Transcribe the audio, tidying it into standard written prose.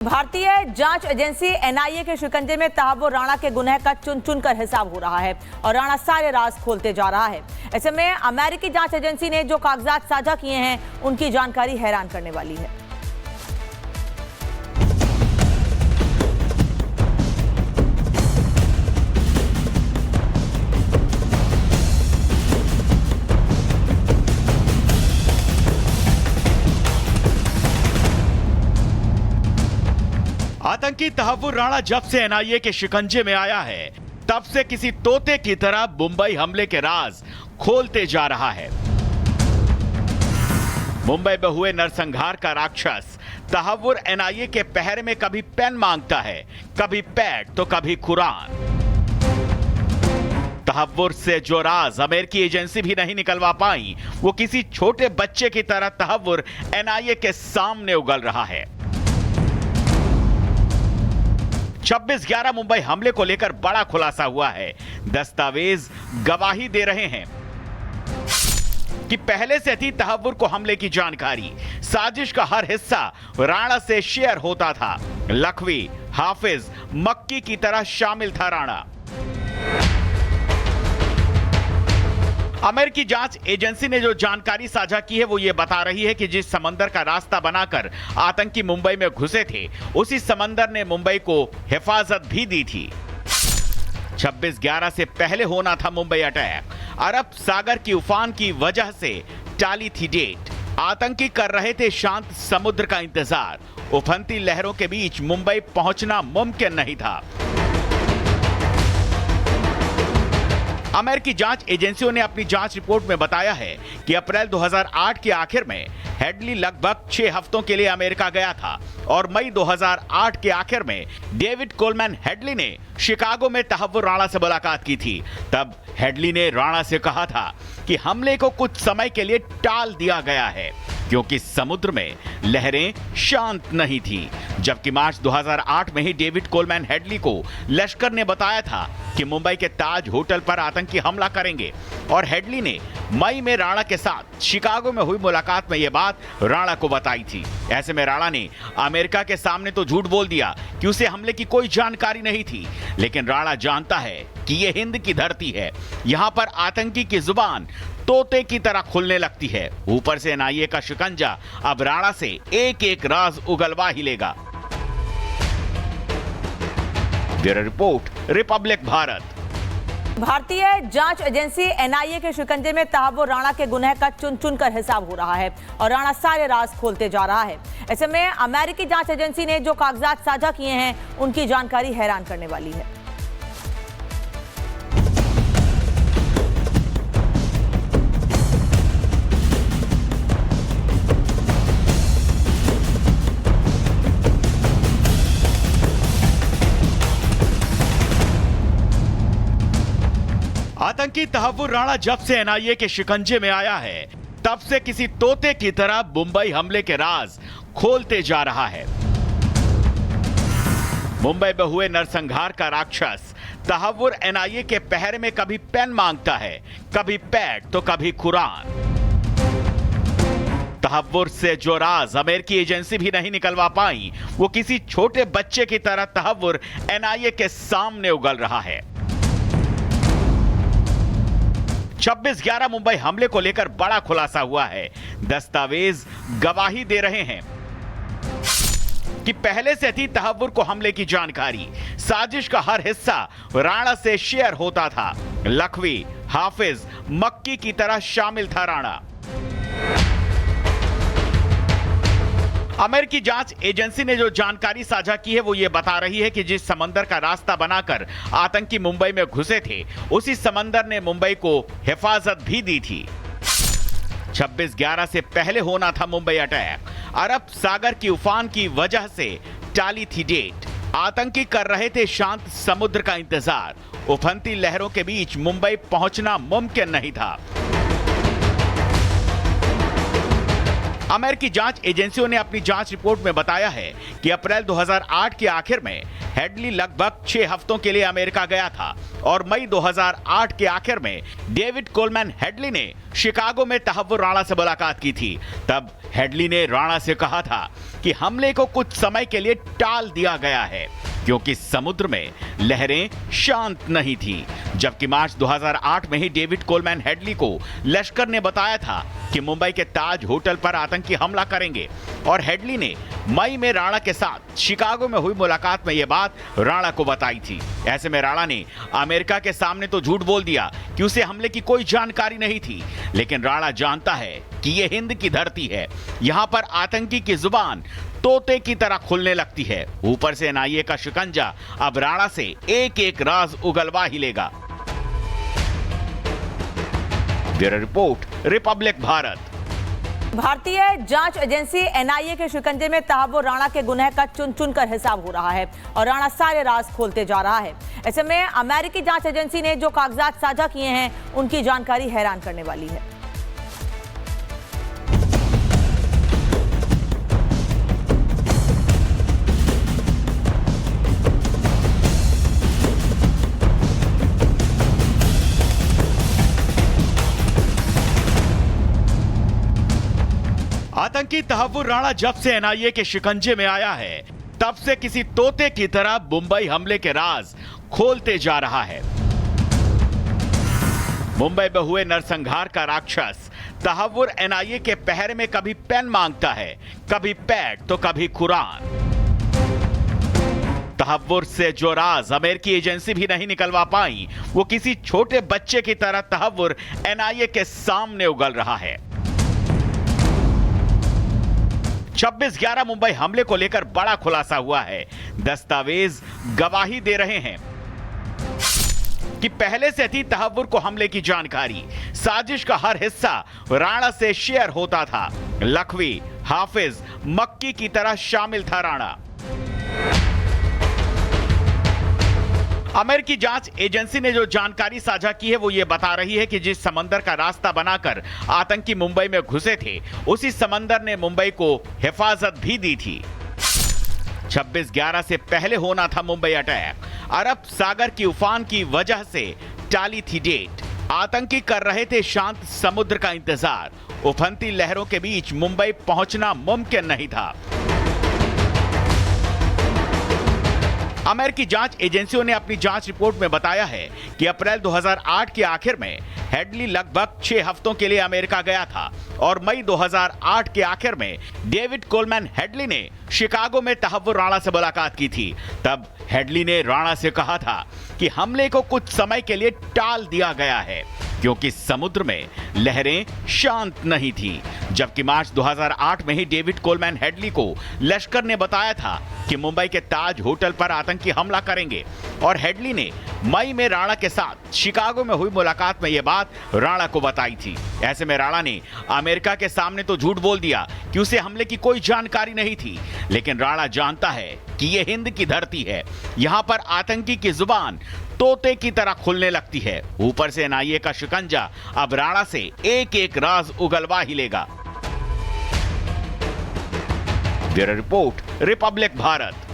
भारतीय जांच agency NIA के शिकंजे में तहव्वुर राणा के गुनह का चुन चुन कर हिसाब हो रहा है और राणा सारे राज खोलते जा रहा है। ऐसे में अमेरिकी जांच एजेंसी ने जो कागजात साझा किए हैं उनकी जानकारी हैरान करने वाली है। आतंकी तहव्वुर राणा जब से एनआईए के शिकंजे में आया है तब से किसी तोते की तरह मुंबई हमले के राज खोलते जा रहा है। मुंबई में हुए नरसंहार का राक्षस तहव्वुर एनआईए के पहरे में कभी पेन मांगता है, कभी पैड तो कभी कुरान। तहव्वुर से जो राज अमेरिकी एजेंसी भी नहीं निकलवा पाई, वो किसी छोटे बच्चे की तरह तहव्वुर एनआईए के सामने उगल रहा है। 26/11 मुंबई हमले को लेकर बड़ा खुलासा हुआ है। दस्तावेज गवाही दे रहे हैं कि पहले से थी तहव्वुर को हमले की जानकारी। साजिश का हर हिस्सा राणा से शेयर होता था। लखवी, हाफिज, मक्की की तरह शामिल था राणा। अमेरिकी जांच एजेंसी ने जो जानकारी साझा की है वो ये बता रही है कि जिस समंदर का रास्ता बनाकर आतंकी मुंबई में घुसे थे, उसी समंदर ने मुंबई को हिफाजत भी दी थी। 26/11 से पहले होना था मुंबई अटैक। अरब सागर की उफान की वजह से टाली थी डेट। आतंकी कर रहे थे शांत समुद्र का इंतजार। उफनती लहरों के बीच मुंबई पहुंचना मुमकिन नहीं था। अमेरिकी जांच एजेंसियों ने अपनी जांच रिपोर्ट में बताया है कि अप्रैल 2008 के आखिर में हेडली लगभग 6 हफ्तों के लिए अमेरिका गया था और मई 2008 के आखिर में डेविड कोलमैन हेडली ने शिकागो में तहव्वुर राणा से मुलाकात की थी। तब हेडली ने राणा से कहा था कि हमले को कुछ समय के लिए टाल दिया गया है क्योंकि समुद्र में लहरें शांत नहीं थी। जबकि मार्च 2008 में ही डेविड कोलमैन हेडली को लश्कर ने बताया था कि मुंबई के ताज होटल पर आतंकी हमला करेंगे और हेडली ने मई में राणा के साथ शिकागो में हुई मुलाकात में यह बात राणा को बताई थी। ऐसे में राणा ने अमेरिका के सामने तो झूठ बोल दिया कि उसे हमले की कोई जानकारी नहीं थी, लेकिन राणा जानता है कि यह हिंद की धरती है। यहां पर आतंकी की जुबान तोते की तरह खुलने लगती है। ऊपर से एनआईए का शिकंजा अब राणा से एक एक राज उगलवा ही लेगा। Bureau report, Republic Bharat. भारतीय जांच एजेंसी एनआईए के शिकंजे में तहव्वुर राणा के गुनह का चुन चुन कर हिसाब हो रहा है और राणा सारे राज खोलते जा रहा है। ऐसे में अमेरिकी जांच एजेंसी ने जो कागजात साझा किए हैं उनकी जानकारी हैरान करने वाली है। आतंकी तहव्वुर राणा जब से एनआईए के शिकंजे में आया है तब से किसी तोते की तरह मुंबई हमले के राज खोलते जा रहा है। मुंबई में हुए नरसंहार का राक्षस तहव्वुर एनआईए के पहरे में कभी पेन मांगता है, कभी पैड तो कभी कुरान। तहव्वुर से जो राज अमेरिकी एजेंसी भी नहीं निकलवा पाई, वो किसी छोटे बच्चे की तरह तहव्वुर एनआईए के सामने उगल रहा है। 26/11 मुंबई हमले को लेकर बड़ा खुलासा हुआ है। दस्तावेज गवाही दे रहे हैं कि पहले से थी तहव्वुर को हमले की जानकारी। साजिश का हर हिस्सा राणा से शेयर होता था। लखवी, हाफिज, मक्की की तरह शामिल था राणा। अमेरिकी जांच एजेंसी ने जो जानकारी साझा की है वो ये बता रही है कि जिस समंदर का रास्ता बनाकर आतंकी मुंबई में घुसे थे, उसी समंदर ने मुंबई को हिफाजत भी दी थी। 26/11 से पहले होना था मुंबई अटैक। अरब सागर की उफान की वजह से टाली थी डेट। आतंकी कर रहे थे शांत समुद्र का इंतजार। उफनती लहरों के बीच मुंबई पहुंचना मुमकिन नहीं था। अमेरिकी जांच एजेंसियों ने अपनी जांच रिपोर्ट में बताया है कि अप्रैल 2008 के आखिर में हेडली लगभग 6 हफ्तों के लिए अमेरिका गया था और मई 2008 के आखिर में डेविड कोलमैन हेडली ने शिकागो में तहव्वुर राणा से मुलाकात की थी। तब हेडली ने राणा से कहा था कि हमले को कुछ समय के लिए टाल दिया गया है क्योंकि समुद्र में लहरें शांत नहीं थी। जबकि मार्च 2008 में ही डेविड कोलमैन हेडली को लश्कर ने बताया था कि मुंबई के ताज होटल पर आतंकी हमला करेंगे और हेडली ने मई में राणा के साथ शिकागो में हुई मुलाकात में यह बात राणा को बताई थी। ऐसे में राणा ने अमेरिका के सामने तो झूठ बोल दिया कि उसे हमले की कोई जानकारी नहीं थी, लेकिन राणा जानता है कि यह हिंद की धरती है, यहां पर आतंकी की जुबान तोते की तरह खुलने लगती है। ऊपर से एनआईए का शिकंजा अब राणा से एक एक राज उगलवा ही लेगा। Bureau report, Republic Bharat. भारतीय जांच एजेंसी एनआईए के शिकंजे में तहव्वुर राणा के गुनह का चुन चुन कर हिसाब हो रहा है और राणा सारे राज खोलते जा रहा है। ऐसे में अमेरिकी जांच एजेंसी ने जो कागजात साझा किए हैं उनकी जानकारी हैरान करने वाली है। आतंकी तहव्वुर राणा जब से एनआईए के शिकंजे में आया है तब से किसी तोते की तरह मुंबई हमले के राज खोलते जा रहा है। मुंबई में हुए नरसंहार का राक्षस तहव्वुर एनआईए के पहरे में कभी पेन मांगता है, कभी पैड तो कभी कुरान। तहव्वुर से जो राज अमेरिकी एजेंसी भी नहीं निकलवा पाई, वो किसी छोटे बच्चे की तरह तहव्वुर एनआईए के सामने उगल रहा है। 26/11 मुंबई हमले को लेकर बड़ा खुलासा हुआ है। दस्तावेज गवाही दे रहे हैं कि पहले से थी तहव्वुर को हमले की जानकारी। साजिश का हर हिस्सा राणा से शेयर होता था। लखवी, हाफिज, मक्की की तरह शामिल था राणा। अमेरिकी जांच एजेंसी ने जो जानकारी साझा की है वो ये बता रही है कि जिस समंदर का रास्ता बनाकर आतंकी मुंबई में घुसे थे, उसी समंदर ने मुंबई को हिफाजत भी दी थी। 26/11 से पहले होना था मुंबई अटैक। अरब सागर की उफान की वजह से टाली थी डेट। आतंकी कर रहे थे शांत समुद्र का इंतजार। उफनती लहरों के बीच मुंबई पहुंचना मुमकिन नहीं था। अमेरिकी जांच एजेंसियों ने अपनी जांच रिपोर्ट में बताया है कि अप्रैल 2008 के आखिर में हेडली लगभग 6 हफ्तों के लिए अमेरिका गया था और मई 2008 के आखिर में डेविड कोलमैन हेडली ने शिकागो में तहव्वुर राणा से मुलाकात की थी। तब हेडली ने राणा से कहा था कि हमले को कुछ समय के लिए टाल दिया गया है क्योंकि समुद्र में लहरें शांत नहीं थी। जबकि मार्च 2008 में ही डेविड कोलमैन हेडली को लश्कर ने बताया था कि मुंबई के ताज होटल पर आतंकी हमला करेंगे और हेडली ने मई में राणा के साथ शिकागो में हुई मुलाकात में यह बात राणा को बताई थी। ऐसे में राणा ने अमेरिका के सामने तो झूठ बोल दिया कि उसे हमले की कोई जानकारी नहीं थी, लेकिन राणा जानता है कि यह हिंद की धरती है, यहां पर आतंकी की जुबान तोते की तरह खुलने लगती है। ऊपर से एनआईए का शिकंजा अब राणा से एक एक राज उगलवा ही लेगा। Bureau report, Republic Bharat.